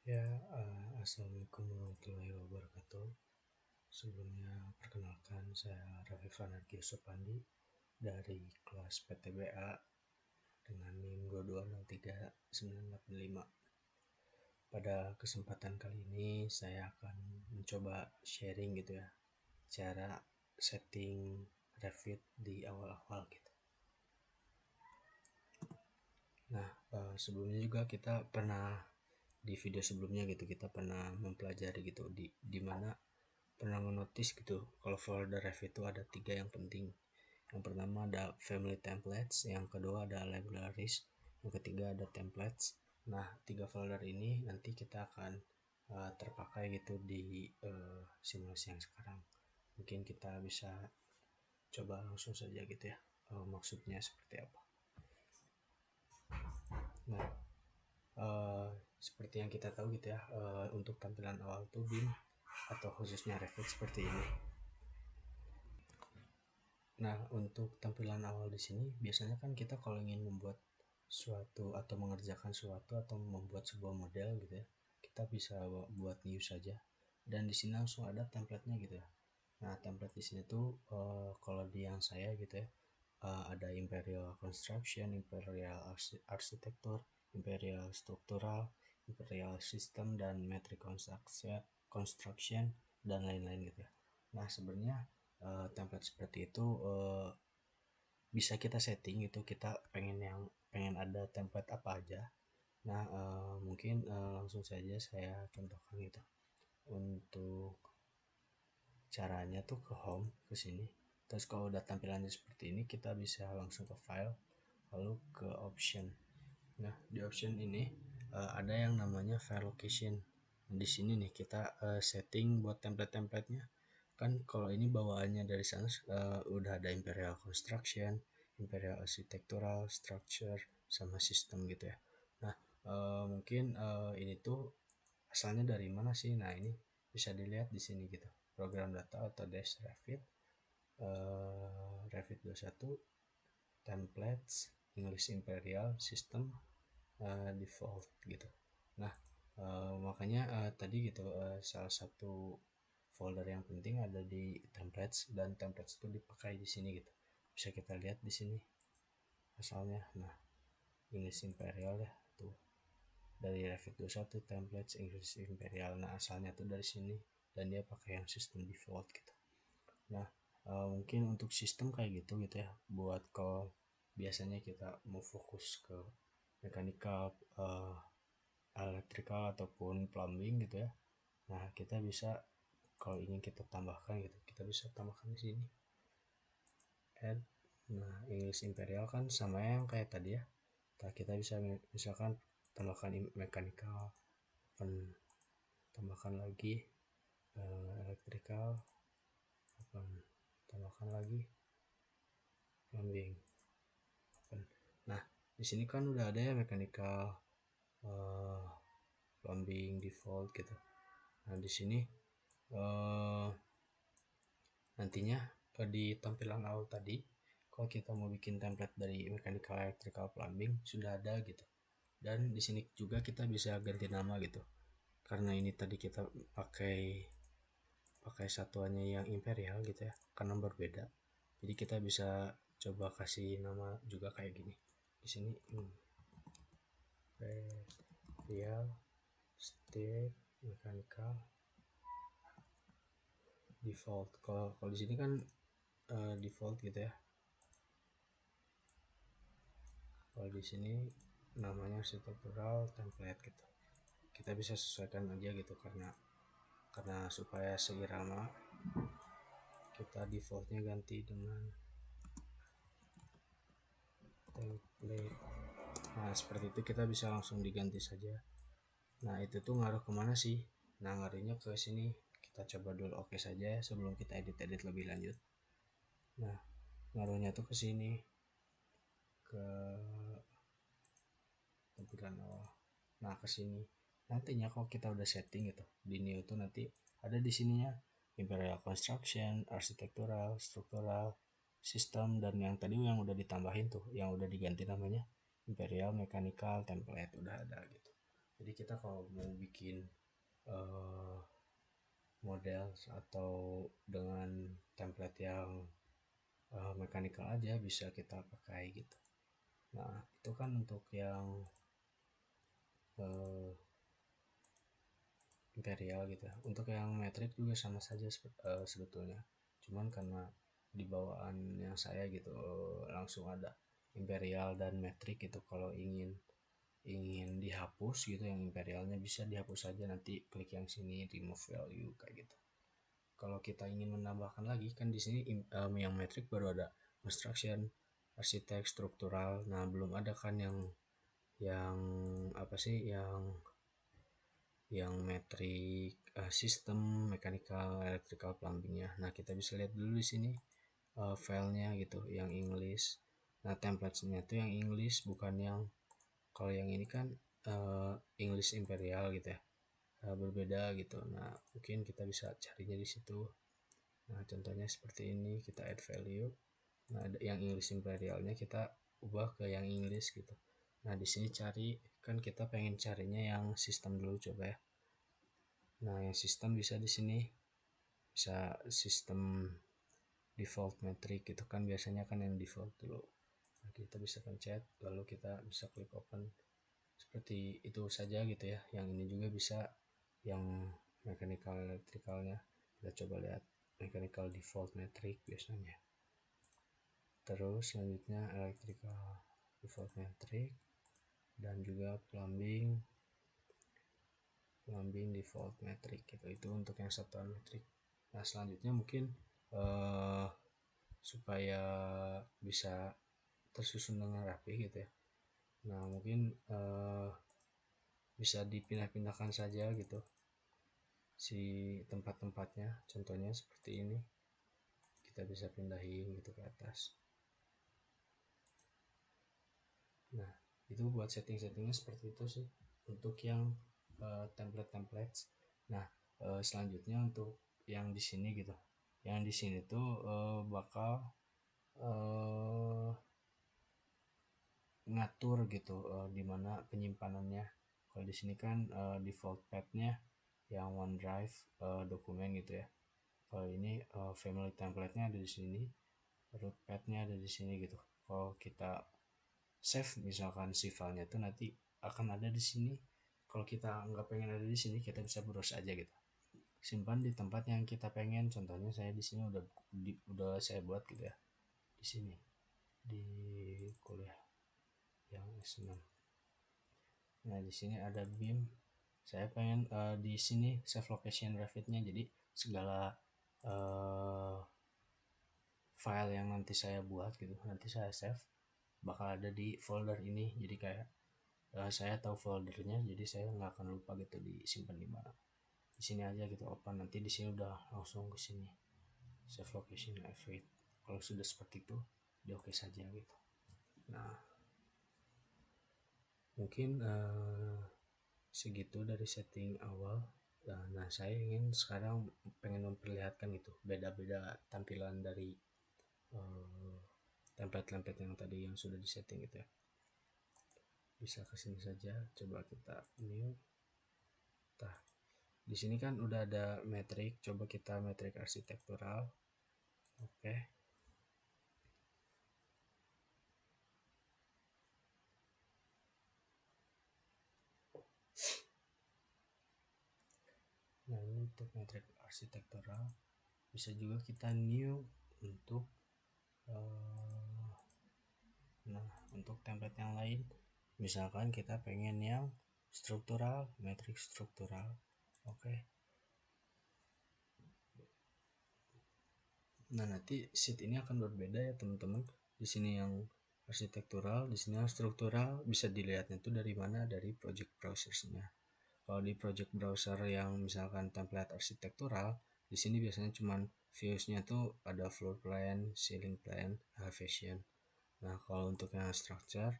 Ya, Assalamualaikum warahmatullahi wabarakatuh. Sebelumnya, perkenalkan saya Raffi Fanarki Supandi dari kelas PTBA dengan NIM 22039885. Pada kesempatan kali ini, saya akan mencoba sharing gitu ya, cara setting Revit di awal-awal gitu. Nah, sebelumnya juga kita pernah di video sebelumnya gitu kita pernah mempelajari gitu di mana pernah menotis gitu kalau folder Revit itu ada 3 yang penting. Yang pertama ada family templates, yang kedua ada libraries, yang ketiga ada templates. Nah, 3 folder ini nanti kita akan terpakai gitu di simulasi yang sekarang. Mungkin kita bisa coba langsung saja gitu ya, maksudnya seperti apa. Nah, seperti yang kita tahu gitu ya, untuk tampilan awal tuh BIM atau khususnya Revit seperti ini. Nah, untuk tampilan awal di sini biasanya kan kita kalau ingin membuat suatu atau mengerjakan suatu atau membuat sebuah model gitu ya, kita bisa buat new saja. Dan di sini langsung ada template-nya gitu ya. Nah, template di sini tuh kalau di yang saya gitu ya, ada Imperial Construction, Imperial Architecture, Imperial Structural, Imperial System, dan Metric Construction dan lain-lain gitu ya. Nah, sebenarnya template seperti itu bisa kita setting itu, kita pengen ada template apa aja. Nah, mungkin langsung saja saya contohkan gitu. Untuk caranya tuh ke home, ke sini. Terus kalau udah tampilannya seperti ini, kita bisa langsung ke file, lalu ke option. Nah, di option ini ada yang namanya file location. Di sini nih kita setting buat template-templatenya. Kan kalau ini bawaannya dari sana udah ada Imperial Construction, Imperial Architectural, Structure, sama System gitu ya. Nah, mungkin ini tuh asalnya dari mana sih? Nah, ini bisa dilihat di sini gitu. Program data atau dash Revit, Revit 21, templates, English Imperial, System, default gitu. Nah, makanya tadi gitu salah satu folder yang penting ada di templates, dan templates itu dipakai di sini gitu. Bisa kita lihat di sini asalnya. Nah, English Imperial ya tuh dari Revit 21 templates English Imperial. Nah, asalnya tuh dari sini dan dia pakai yang sistem default gitu. Nah, mungkin untuk sistem kayak gitu gitu ya, buat kalau biasanya kita mau fokus ke mechanical, electrical ataupun plumbing gitu ya. Nah, kita bisa kalau ingin kita tambahkan gitu, kita bisa tambahkan di sini. Add. Nah, English Imperial kan sama yang kayak tadi ya. Nah, kita bisa misalkan tambahkan mechanical, tambahkan lagi electrical, tambahkan lagi plumbing. Nah, di sini kan udah ada ya mechanical, plumbing default gitu. Nah, di sini nantinya di tampilan awal tadi kalau kita mau bikin template dari mechanical, electrical, plumbing sudah ada gitu. Dan di sini juga kita bisa ganti nama gitu. Karena ini tadi kita pakai pakai satuannya yang imperial gitu ya, karena berbeda. Jadi kita bisa coba kasih nama juga kayak gini. Di sini imperial state mechanical default. Kalau di sini kan default gitu ya. Kalau di sini namanya architectural template gitu. Kita bisa sesuaikan aja gitu, karena supaya seirama kita defaultnya ganti dengan template. Nah, seperti itu kita bisa langsung diganti saja. Nah, itu tuh ngaruh kemana sih? Nah, ngaruhnya ke sini. Kita coba dulu oke saja ya sebelum kita edit lebih lanjut. Nah, ngaruhnya tuh ke sini, ke tampilan awal. Nah, ke sini. Nantinya kalau kita udah setting gitu, di new tuh nanti ada di sininya Imperial Construction, Architectural, Structural, System, dan yang tadi yang udah ditambahin tuh, yang udah diganti namanya Imperial Mechanical Template udah ada gitu. Jadi kita kalau mau bikin uh, model atau dengan template yang mechanical aja bisa kita pakai gitu. Nah itu kan untuk yang uh, imperial gitu ya. Untuk yang metrik juga sama saja sebetulnya. Cuman karena di bawaan yang saya gitu langsung ada imperial dan metrik gitu. Kalau ingin ingin dihapus gitu yang imperialnya bisa dihapus saja, nanti klik yang sini remove value kayak gitu. Kalau kita ingin menambahkan lagi kan di sini yang metrik baru ada construction, arsitek, struktural. Nah belum ada kan yang apa sih yang metrik sistem mechanical, electrical, plumbingnya. Nah kita bisa lihat dulu di sini filenya gitu yang English. Nah template-nya itu yang English, bukan yang kalau yang ini kan English Imperial gitu ya, berbeda gitu. Nah mungkin kita bisa carinya di situ. Nah contohnya seperti ini, kita add value. Nah yang English Imperialnya kita ubah ke yang English gitu. Nah di sini cari, kan kita pengen carinya yang sistem dulu coba ya. Nah yang sistem bisa di sini, bisa sistem default metric gitu kan, biasanya kan yang default dulu. Nah, kita bisa pencet lalu kita bisa klik open seperti itu saja gitu ya. Yang ini juga bisa yang mechanical electricalnya, kita coba lihat mechanical default metric biasanya. Terus selanjutnya electrical default metric dan juga plumbing default metric gitu. Itu untuk yang satuan metrik. Nah selanjutnya mungkin eh, supaya bisa tersusun dengan rapi gitu ya. Nah mungkin bisa dipindah-pindahkan saja gitu si tempat-tempatnya, contohnya seperti ini, kita bisa pindahin gitu ke atas. Nah itu buat setting-settingnya seperti itu sih untuk yang template. Nah selanjutnya untuk yang di sini gitu, yang di sini tuh bakal uh, ngatur gitu dimana penyimpanannya. Kalau di sini kan default path-nya yang OneDrive dokumen gitu ya. Kalau ini family template-nya ada di sini, root path-nya ada di sini gitu. Kalau kita save misalkan si filenya itu nanti akan ada di sini. Kalau kita nggak pengen ada di sini, kita bisa browse aja gitu. Simpan di tempat yang kita pengen. Contohnya saya di sini udah saya buat gitu ya. Di sini di kuliah yang S6. Nah di sini ada BIM. Saya pengen di sini save location Revit-nya. Jadi segala uh, file yang nanti saya buat gitu, nanti saya save bakal ada di folder ini. Jadi kayak saya tahu foldernya, jadi saya nggak akan lupa gitu disimpan di mana. Di sini aja gitu open, nanti di sini udah langsung ke sini save location Revit. Kalau sudah seperti itu, dia oke saja gitu. Nah mungkin segitu dari setting awal. Nah saya ingin sekarang pengen memperlihatkan gitu beda-beda tampilan dari uh, template-template yang tadi yang sudah disetting gitu ya. Bisa kesini saja, coba kita new. Nah di sini kan udah ada metrik, coba kita metrik arsitektural. Oke. Nah ini untuk metrik arsitektural. Bisa juga kita new untuk nah untuk template yang lain, misalkan kita pengen yang struktural, metrik struktural. Oke. Nah nanti sheet ini akan berbeda ya teman-teman. Di sini yang arsitektural, di sini yang struktural. Bisa dilihatnya itu dari mana? Dari project browsernya. Kalau di project browser yang misalkan template arsitektural, di sini biasanya cuman views-nya tuh ada floor plan, ceiling plan, elevation. Nah, kalau untuk yang structure,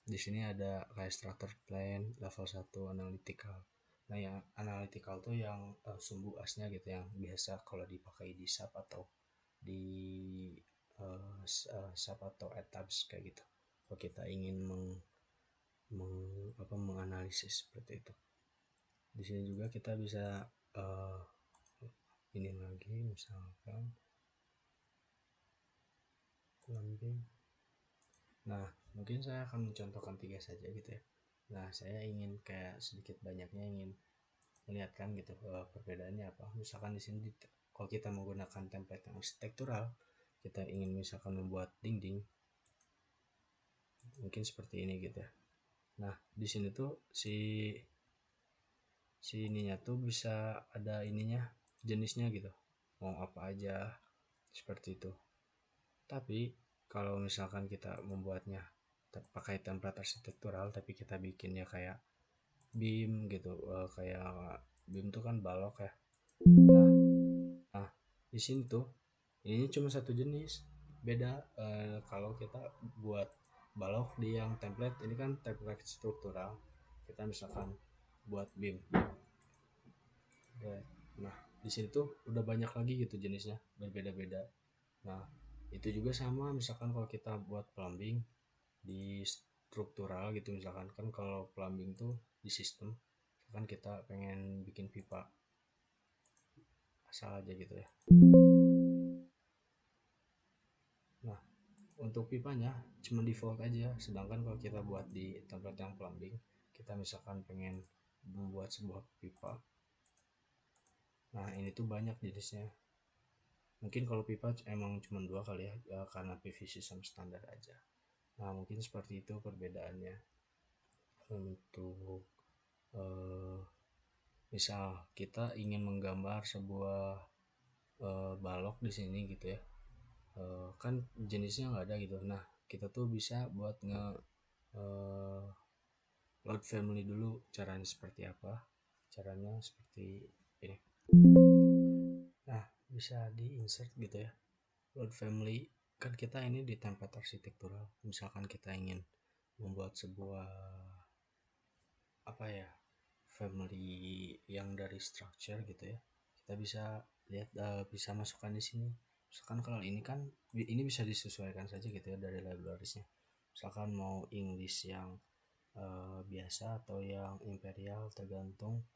di sini ada kayak structure plan, level 1, analytical. Nah, yang analytical tuh yang sumbu asnya gitu, yang biasa kalau dipakai di SAP atau di SAP atau ATABS kayak gitu. Kalau kita ingin menganalisis seperti itu. Di sini juga kita bisa uh, ini lagi misalkan lambing. Nah, mungkin saya akan mencontohkan tiga saja gitu ya. Nah, saya ingin kayak sedikit banyaknya ingin melihatkan gitu perbedaannya apa. Misalkan di sini kalau kita menggunakan template yang arsitektural, kita ingin misalkan membuat dinding, mungkin seperti ini gitu ya. Nah, di sini tuh si ininya tuh bisa ada ininya, jenisnya gitu. Mau apa aja seperti itu. Tapi kalau misalkan kita membuatnya pakai template arsitektural tapi kita bikinnya kayak beam gitu, kayak beam tuh kan balok ya. Nah, di sini tuh ini cuma satu jenis. Beda kalau kita buat balok di yang template ini kan template struktural. Kita misalkan buat beam. Nah, di sini tuh udah banyak lagi gitu jenisnya, berbeda-beda. Nah, itu juga sama misalkan kalau kita buat plumbing di struktural gitu, misalkan kan kalau plumbing tuh di sistem, kan kita pengen bikin pipa asal aja gitu ya. Nah, untuk pipanya cuma default aja, sedangkan kalau kita buat di tempat yang plumbing, kita misalkan pengen membuat sebuah pipa. Nah, ini tuh banyak jenisnya. Mungkin kalau pipa emang cuma dua kali ya, karena PVC sama standar aja. Nah, mungkin seperti itu perbedaannya. Untuk eh, misal kita ingin menggambar sebuah balok di sini gitu ya, kan jenisnya nggak ada gitu. Nah, kita tuh bisa buat eh, load family dulu. Caranya seperti apa? Caranya seperti ini. Nah, bisa di insert gitu ya, load family. Kan kita ini di tempat arsitektural, misalkan kita ingin membuat sebuah apa ya, family yang dari structure gitu ya, kita bisa lihat, bisa masukkan di sini. Misalkan kalau ini kan ini bisa disesuaikan saja gitu ya dari librariesnya. Misalkan mau English yang biasa atau yang imperial, tergantung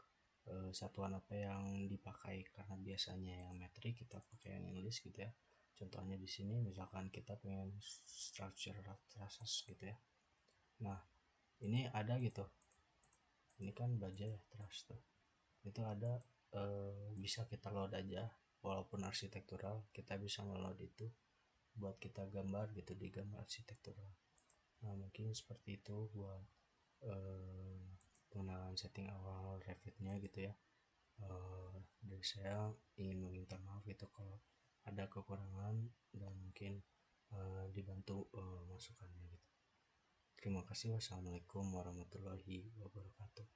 satuan apa yang dipakai. Karena biasanya yang metrik kita pakai yang English gitu ya. Contohnya di sini misalkan kita pengen structure trusses gitu ya. Nah, ini ada gitu, ini kan baja ya truss tuh, itu ada, bisa kita load aja. Walaupun arsitektural kita bisa ngeload itu buat kita gambar gitu di gambar arsitektural. Nah, mungkin seperti itu buat eh, pengenalan setting awal Revitnya gitu ya. Dari saya ingin meminta maaf gitu kalau ada kekurangan, dan mungkin dibantu masukannya gitu. Terima kasih. Wassalamualaikum warahmatullahi wabarakatuh.